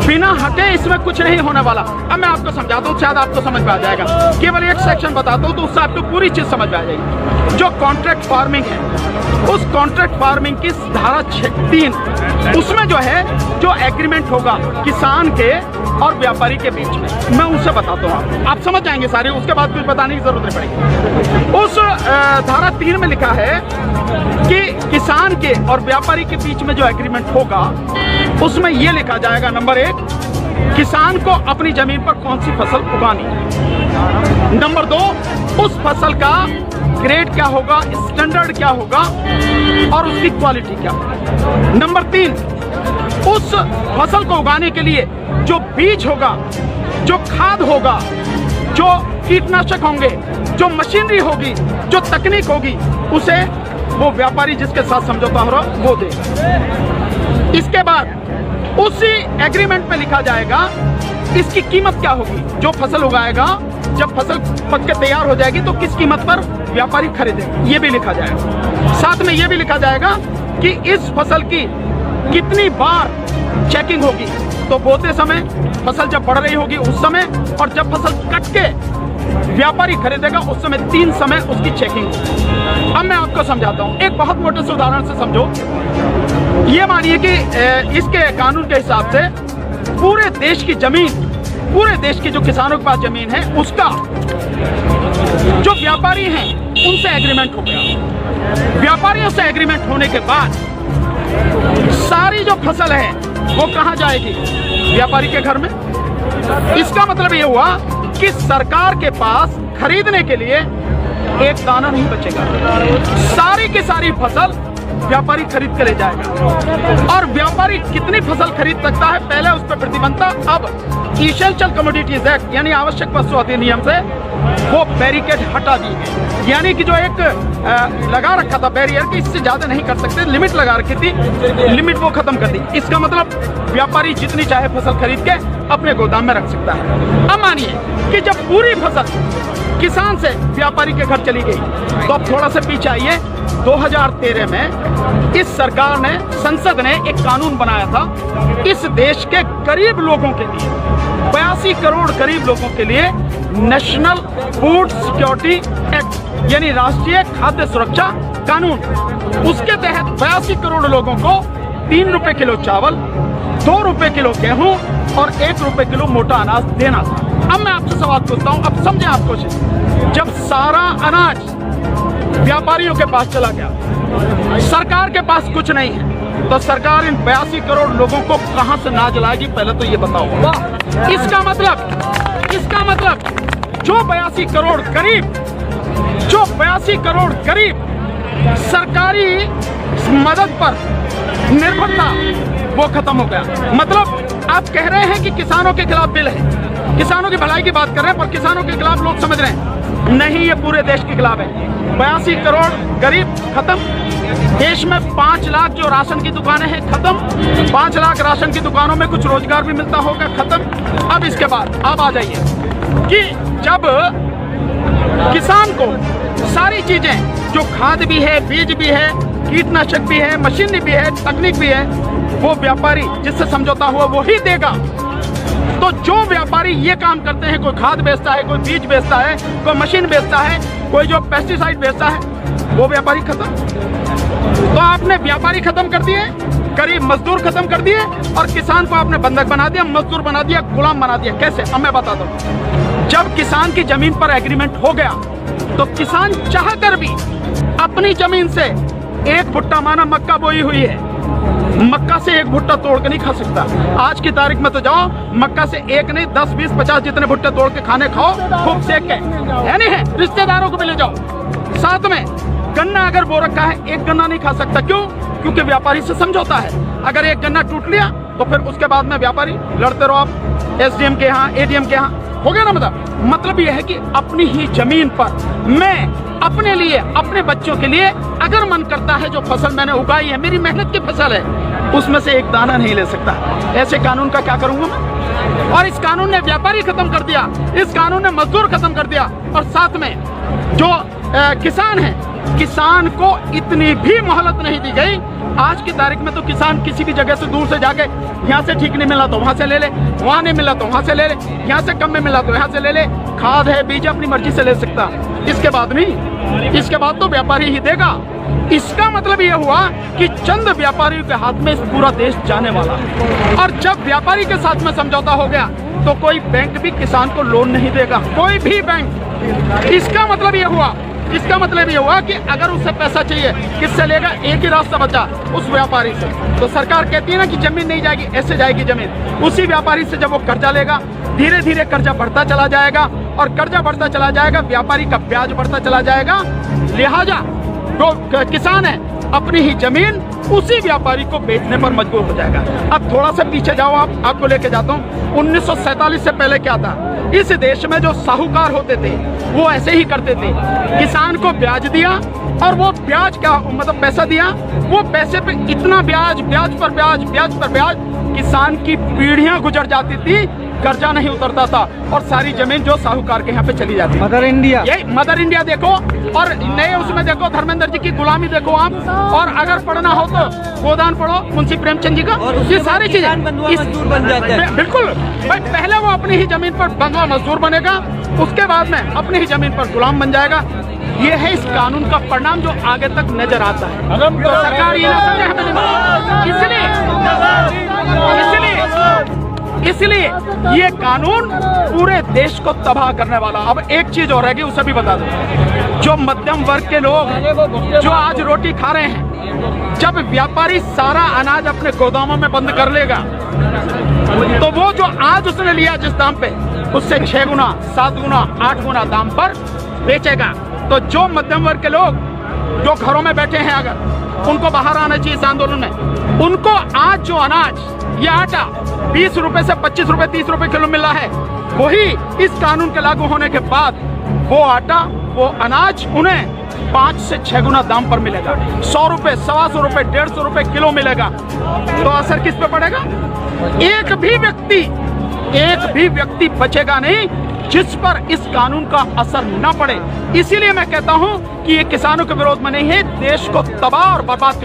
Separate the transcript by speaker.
Speaker 1: बिना हटे इसमें कुछ नहीं होने वाला। अब मैं आपको समझाता हूँ, शायद आपको समझ में आ जाएगा। केवल एक सेक्शन बताता हूँ तो उससे आपको पूरी चीज समझ में आ जाएगी। जो कॉन्ट्रैक्ट फार्मिंग है, उस कॉन्ट्रैक्ट फार्मिंग की धारा 3 उसमें जो है, जो एग्रीमेंट होगा किसान के और व्यापारी के बीच में, मैं उसे बताता हूँ, आप समझ जाएंगे सारे, उसके बाद कुछ बताने की जरूरत नहीं पड़ेगी। उस धारा 3 में लिखा है कि किसान के और व्यापारी के बीच में जो एग्रीमेंट होगा उसमें यह लिखा जाएगा, नंबर 1, किसान को अपनी जमीन पर कौन सी फसल उगानी है। नंबर 2, उस फसल का ग्रेड क्या होगा, स्टैंडर्ड क्या होगा और उसकी क्वालिटी क्या होगा। नंबर 3, उस फसल को उगाने के लिए जो बीज होगा, जो खाद होगा, जो कीटनाशक होंगे, जो मशीनरी होगी, जो तकनीक होगी, उसे वो व्यापारी जिसके साथ समझौता हो रहा वो देगा। इसके बाद उसी एग्रीमेंट में लिखा जाएगा इसकी कीमत क्या होगी। जो फसल उगाएगा, जब फसल पक के तैयार हो जाएगी तो किस कीमत पर व्यापारी खरीदेगा, ये भी लिखा जाएगा। साथ में ये भी लिखा जाएगा कि इस फसल की कितनी बार चेकिंग होगी, तो बोते समय, फसल जब बढ़ रही होगी उस समय, और जब फसल कट के व्यापारी खरीदेगा उस समय 3 समय उसकी चेकिंग होगी। अब मैं आपको समझाता हूँ, एक बहुत मोटे से उदाहरण से समझो। ये मानिए कि इसके कानून के हिसाब से पूरे देश की जमीन, पूरे देश की जो किसानों के पास जमीन है उसका जो व्यापारी हैं उनसे एग्रीमेंट हो गया। व्यापारियों से एग्रीमेंट होने के बाद सारी जो फसल है वो कहाँ जाएगी, व्यापारी के घर में। इसका मतलब ये हुआ कि सरकार के पास खरीदने के लिए एक दाना नहीं बचेगा, सारी की सारी फसल व्यापारी खरीद के ले जाएगा। और व्यापारी कितनी फसल खरीद सकता है, पहले उस पर प्रतिबंध था, अब इसेंशियल कमोडिटीज एक्ट यानी आवश्यक वस्तु अधिनियम से वो बैरिकेड हटा दी गई। यानी कि जो एक लगा रखा था बैरियर कि इससे ज्यादा नहीं कर सकते, लिमिट लगा रखी थी, लिमिट वो खत्म कर दी। इसका मतलब व्यापारी जितनी चाहे फसल खरीद के अपने गोदाम में रख सकता है। अब मानिए कि जब पूरी फसल किसान से व्यापारी के घर चली गई तो अब थोड़ा सा पीछे आइए। 2013 में इस सरकार ने, संसद ने एक कानून बनाया था इस देश के गरीब लोगों के लिए, 82 करोड़ गरीब लोगों के लिए नेशनल फूड सिक्योरिटी एक्ट यानी राष्ट्रीय खाद्य सुरक्षा कानून। उसके तहत 82 करोड़ लोगों को 3 रुपए किलो चावल, 2 रुपए किलो गेहूं और 1 रुपए किलो मोटा अनाज देना था। अब मैं आपसे सवाल पूछता हूं, अब समझे आप कुछ। जब सारा अनाज व्यापारियों के पास चला गया, सरकार के पास कुछ नहीं है, तो सरकार इन 82 करोड़ लोगों को कहां से अनाज लाएगी, पहले तो ये बताओ। इसका मतलब जो 82 करोड़ गरीब सरकारी मदद पर निर्भर था वो खत्म हो गया। मतलब आप कह रहे हैं कि किसानों के खिलाफ बिल है, किसानों की भलाई की बात कर रहे हैं, पर किसानों के खिलाफ लोग समझ रहे हैं नहीं, ये पूरे देश के खिलाफ है। 82 करोड़ गरीब खत्म, देश में 5 लाख जो राशन की दुकानें हैं खत्म, 5 लाख राशन की दुकानों में कुछ रोजगार भी मिलता होगा खत्म। अब इसके बाद अब आ जाइए कि जब किसान को सारी चीजें, जो खाद भी है, बीज भी है, कीटनाशक भी है, मशीनरी भी है, तकनीक भी है, वो व्यापारी जिससे समझौता हुआ वही देगा। तो जो व्यापारी ये काम करते हैं, कोई खाद बेचता है, कोई बीज बेचता है, कोई मशीन बेचता है, कोई जो पेस्टिसाइड बेचता है, वो व्यापारी खत्म। तो आपने व्यापारी खत्म कर दिए, गरीब मजदूर खत्म कर दिए, और किसान को आपने बंधक बना दिया, मजदूर बना दिया, गुलाम बना दिया। कैसे? अब मैं बताता हूँ। जब किसान की जमीन पर एग्रीमेंट हो गया तो किसान चाहकर भी अपनी जमीन से एक भुट्टा, माना मक्का बोई हुई है, मक्का से एक भुट्टा तोड़ के नहीं खा सकता। आज की तारीख में तो जाओ, मक्का से एक नहीं 10, 20, 50 जितने भुट्टे तोड़ के खाने खाओ, खूब सेक के, है नहीं है, रिश्तेदारों को भी ले जाओ। साथ में गन्ना अगर बो रखा है, एक गन्ना नहीं खा सकता। क्यों? क्योंकि व्यापारी से समझौता है। अगर एक गन्ना टूट लिया तो फिर उसके बाद में व्यापारी लड़ते रहो आप, एसडीएम के यहाँ, एडीएम के यहाँ, हो गया ना। मतलब यह है कि अपनी ही जमीन पर मैं अपने लिए, अपने बच्चों के लिए अगर मन करता है, जो फसल मैंने उगाई है, मेरी मेहनत की फसल है, उसमें से एक दाना नहीं ले सकता। ऐसे कानून का क्या करूंगा मैं? और इस कानून ने व्यापारी खत्म कर दिया, इस कानून ने मजदूर खत्म कर दिया, और साथ में जो किसान है किसान को इतनी भी मोहलत नहीं दी गई। आज की तारीख में तो किसान किसी भी जगह से दूर से जाके यहाँ से ठीक नहीं मिला तो वहाँ से ले ले, वहाँ नहीं मिला तो वहाँ से ले ले, यहाँ से कम में मिला तो यहाँ से ले ले। खाद है, बीज अपनी मर्जी से ले सकता, इसके बाद नहीं, इसके बाद तो व्यापारी ही देगा। इसका मतलब ये हुआ कि चंद व्यापारियों के हाथ में पूरा देश जाने वाला। और जब व्यापारी के साथ में समझौता हो गया तो कोई बैंक भी किसान को लोन नहीं देगा, कोई भी बैंक। इसका मतलब ये हुआ कि अगर उसे पैसा चाहिए किससे लेगा? एक ही रास्ता बचा, उस व्यापारी से। तो सरकार कहती है ना कि जमीन नहीं जाएगी, ऐसे जाएगी जमीन। उसी व्यापारी से जब वो कर्जा लेगा, धीरे धीरे कर्जा बढ़ता चला जाएगा, और कर्जा बढ़ता चला जाएगा, व्यापारी का ब्याज बढ़ता चला जाएगा। लिहाजा जो किसान है अपनी ही जमीन उसी व्यापारी को बेचने पर मजबूर हो जाएगा। अब थोड़ा सा पीछे जाओ, आपको लेके जाता हूँ। 1947 से पहले क्या था? इस देश में जो साहूकार होते थे वो ऐसे ही करते थे, किसान को ब्याज दिया, और वो ब्याज क्या मतलब पैसा दिया, वो पैसे पे इतना ब्याज, ब्याज पर ब्याज, ब्याज पर ब्याज, किसान की पीढ़ियां गुजर जाती थी, कर्जा नहीं उतरता था, और सारी जमीन जो साहूकार के यहाँ पे चली जाती।
Speaker 2: मदर इंडिया,
Speaker 1: यही मदर इंडिया देखो, और नए उसमें देखो धर्मेंद्र जी की गुलामी देखो आप, और अगर पढ़ना हो तो गोदान पढ़ो मुंशी प्रेमचंद जी का। ये सारी चीजें
Speaker 2: बन जाते हैं।
Speaker 1: बिल्कुल भाई, पहले वो अपनी ही जमीन पर बंधुआ मजदूर बनेगा, उसके बाद में अपनी ही जमीन पर गुलाम बन जाएगा। ये है इस कानून का परिणाम जो आगे तक नजर आता है। तो सरकार ये ना समझे हमें, इसलिए ये कानून पूरे देश को तबाह करने वाला। अब एक चीज और रहेगी, उसे भी बता दो। जो मध्यम वर्ग के लोग जो आज रोटी खा रहे हैं, जब व्यापारी सारा अनाज अपने गोदामों में बंद कर लेगा, तो वो जो आज उसने लिया जिस दाम पे, उससे 6 गुना, 7 गुना, 8 गुना दाम पर बेचेगा। तो जो मध्यम वर्ग के लोग जो घरों में बैठे हैं, अगर उनको बाहर आना चाहिए इस आंदोलन में, उनको आज जो अनाज या आटा 20 रुपए से 25 रुपए 30 रुपए किलो मिल रहा है, वही इस कानून के लागू होने के बाद वो आटा, वो अनाज उन्हें 5 से 6 गुना दाम पर मिलेगा। 100 रुपए, 125 रुपए, 150 रुपए किलो मिलेगा। तो असर किस पे पड़ेगा? एक भी व्यक्ति बचेगा नहीं जिस पर इस कानून का असर न पड़े। इसीलिए मैं कहता हूं कि ये किसानों के विरोध में नहीं है, देश को तबाह और बर्बाद